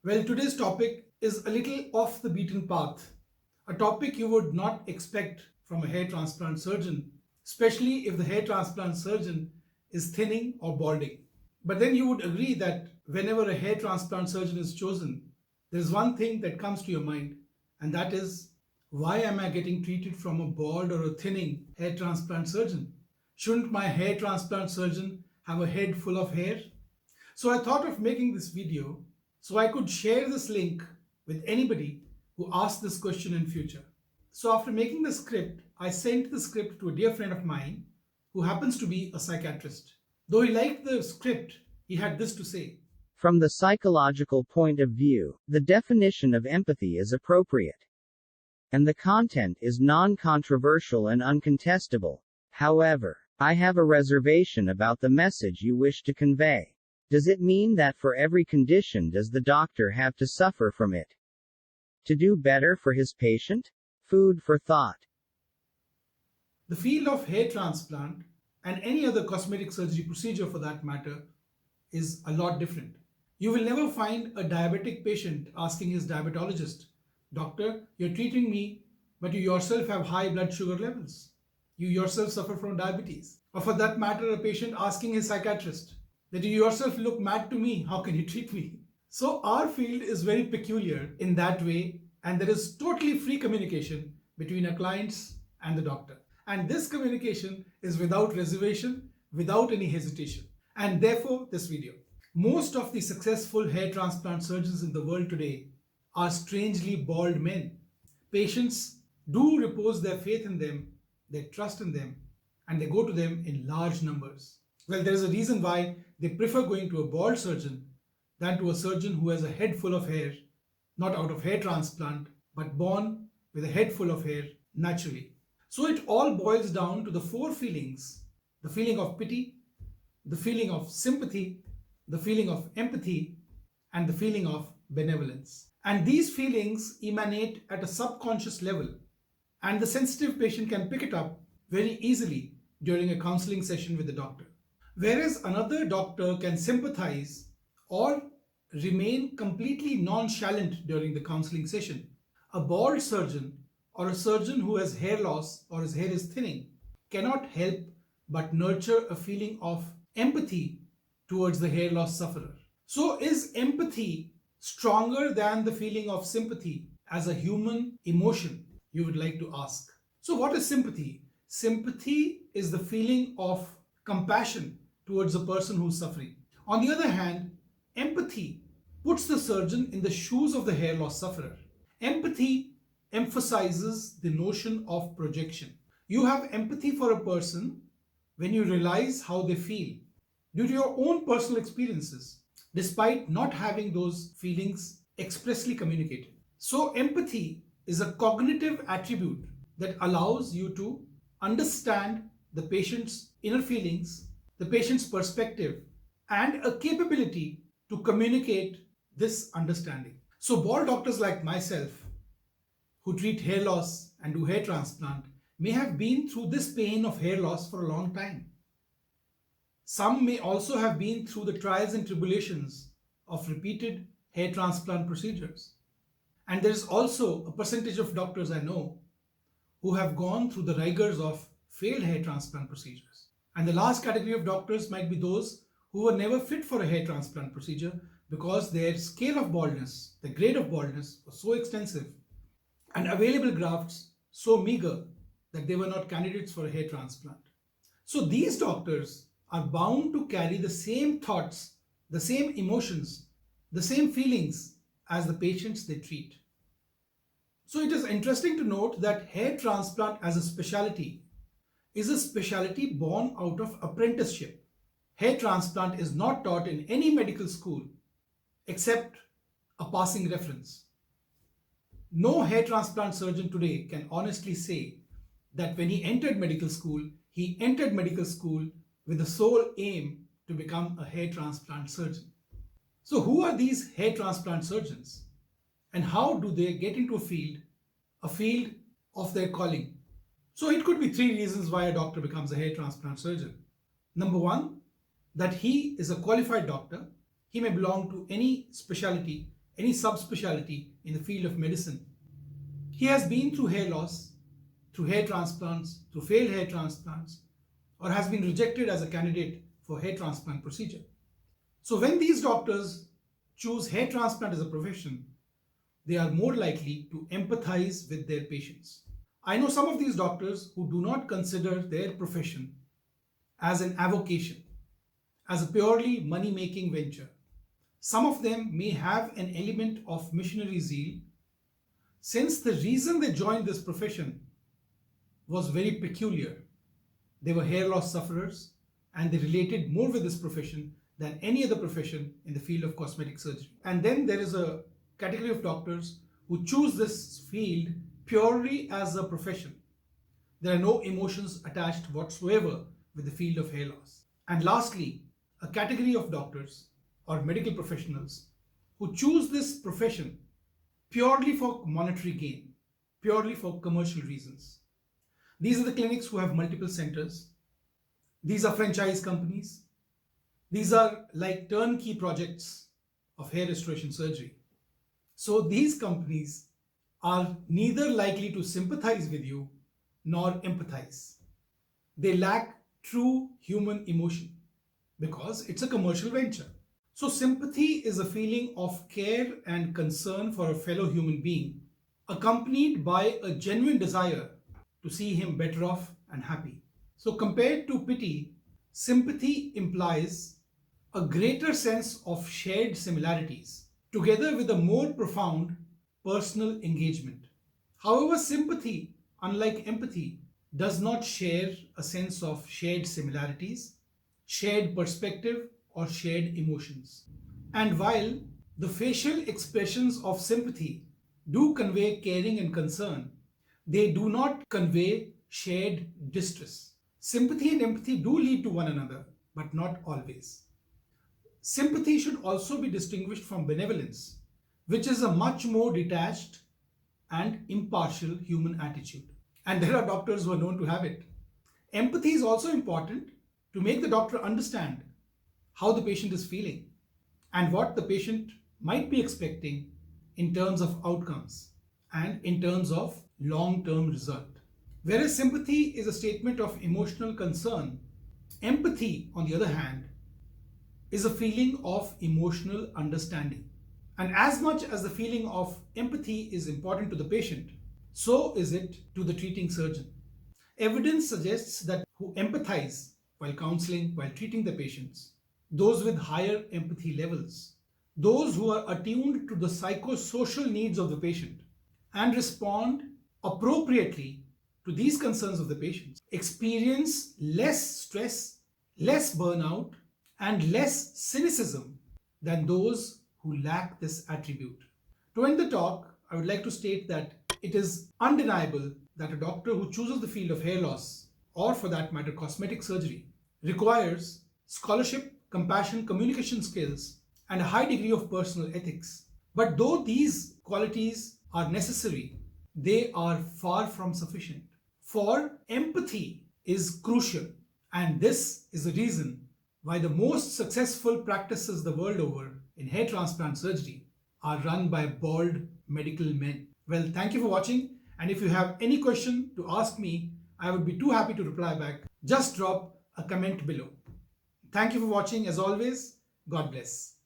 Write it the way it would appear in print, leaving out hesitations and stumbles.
Well, today's topic is a little off the beaten path, a topic you would not expect from a hair transplant surgeon, especially if the hair transplant surgeon is thinning or balding. But then you would agree that whenever a hair transplant surgeon is chosen, there's one thing that comes to your mind, and that is, why am I getting treated from a bald or a thinning hair transplant surgeon? Shouldn't my hair transplant surgeon have a head full of hair? So I thought of making this video so I could share this link with anybody who asks this question in future. So after making the script, I sent the script to a dear friend of mine who happens to be a psychiatrist. Though he liked the script, he had this to say. From the psychological point of view, the definition of empathy is appropriate, and the content is non-controversial and uncontestable. However, I have a reservation about the message you wish to convey. Does it mean that for every condition does the doctor have to suffer from it to do better for his patient? Food for thought. The field of hair transplant and any other cosmetic surgery procedure for that matter is a lot different. You will never find a diabetic patient asking his diabetologist, Doctor, you're treating me, but you yourself have high blood sugar levels. You yourself suffer from diabetes. Or for that matter, a patient asking his psychiatrist, that you yourself look mad to me, how can you treat me? So our field is very peculiar in that way, and there is totally free communication between our clients and the doctor. And this communication is without reservation, without any hesitation. And therefore, this video. Most of the successful hair transplant surgeons in the world today are strangely bald men. Patients do repose their faith in them, their trust in them, and they go to them in large numbers. Well, there is a reason why they prefer going to a bald surgeon than to a surgeon who has a head full of hair, not out of hair transplant, but born with a head full of hair naturally. So it all boils down to the four feelings: the feeling of pity, the feeling of sympathy, the feeling of empathy, and the feeling of benevolence. And these feelings emanate at a subconscious level, and the sensitive patient can pick it up very easily during a counseling session with the doctor. Whereas another doctor can sympathize or remain completely nonchalant during the counseling session, a bald surgeon or a surgeon who has hair loss or his hair is thinning cannot help but nurture a feeling of empathy towards the hair loss sufferer. So, is empathy stronger than the feeling of sympathy as a human emotion? You would like to ask. So, what is sympathy? Sympathy is the feeling of compassion towards a person who's suffering. On the other hand, empathy puts the surgeon in the shoes of the hair loss sufferer. Empathy emphasizes the notion of projection. You have empathy for a person when you realize how they feel due to your own personal experiences, despite not having those feelings expressly communicated. So, empathy is a cognitive attribute that allows you to understand the patient's inner feelings, the patient's perspective, and a capability to communicate this understanding. So, bald doctors like myself who treat hair loss and do hair transplant may have been through this pain of hair loss for a long time. Some may also have been through the trials and tribulations of repeated hair transplant procedures. And there is also a percentage of doctors I know who have gone through the rigors of failed hair transplant procedures. And the last category of doctors might be those who were never fit for a hair transplant procedure because their scale of baldness, the grade of baldness, was so extensive and available grafts so meager that they were not candidates for a hair transplant. So these doctors are bound to carry the same thoughts, the same emotions, the same feelings as the patients they treat. So it is interesting to note that hair transplant as a specialty is a specialty born out of apprenticeship. Hair transplant is not taught in any medical school except a passing reference. No hair transplant surgeon today can honestly say that when he entered medical school with the sole aim to become a hair transplant surgeon. So, who are these hair transplant surgeons? And how do they get into a field of their calling? So, it could be three reasons why a doctor becomes a hair transplant surgeon. Number one, that he is a qualified doctor. He may belong to any specialty any subspecialty in the field of medicine. He has been through hair loss, through hair transplants, through failed hair transplants, or has been rejected as a candidate for hair transplant procedure. So when these doctors choose hair transplant as a profession, they are more likely to empathize with their patients. I know some of these doctors who do not consider their profession as an avocation, as a purely money-making venture. Some of them may have an element of missionary zeal, since the reason they joined this profession was very peculiar. They were hair loss sufferers and they related more with this profession than any other profession in the field of cosmetic surgery. And then there is a category of doctors who choose this field purely as a profession. There are no emotions attached whatsoever with the field of hair loss. And lastly, a category of doctors or medical professionals who choose this profession purely for monetary gain, purely for commercial reasons. These are the clinics who have multiple centers. These are franchise companies. These are like turnkey projects of hair restoration surgery. So these companies are neither likely to sympathize with you nor empathize. They lack true human emotion because it's a commercial venture. So sympathy is a feeling of care and concern for a fellow human being, accompanied by a genuine desire to see him better off and happy. So compared to pity, sympathy implies a greater sense of shared similarities, together with a more profound personal engagement. However, sympathy, unlike empathy, does not share a sense of shared similarities, shared perspective, or shared emotions. And while the facial expressions of sympathy do convey caring and concern, they do not convey shared distress. Sympathy and empathy do lead to one another, but not always. Sympathy should also be distinguished from benevolence, which is a much more detached and impartial human attitude. And there are doctors who are known to have it. Empathy is also important to make the doctor understand how the patient is feeling and what the patient might be expecting in terms of outcomes and in terms of long-term result. Whereas sympathy is a statement of emotional concern, empathy, on the other hand, is a feeling of emotional understanding. And as much as the feeling of empathy is important to the patient, so is it to the treating surgeon. Evidence suggests that who empathize while counseling, while treating the patients, those with higher empathy levels, those who are attuned to the psychosocial needs of the patient and respond appropriately to these concerns of the patients, experience less stress, less burnout, and less cynicism than those who lack this attribute. To end the talk, I would like to state that it is undeniable that a doctor who chooses the field of hair loss, or for that matter cosmetic surgery, requires scholarship, compassion, communication skills, and a high degree of personal ethics. But though these qualities are necessary, they are far from sufficient. For empathy is crucial, and this is the reason why the most successful practices the world over in hair transplant surgery are run by bald medical men. Well, thank you for watching, and if you have any question to ask me, I would be too happy to reply back. Just drop a comment below. Thank you for watching. As always, God bless.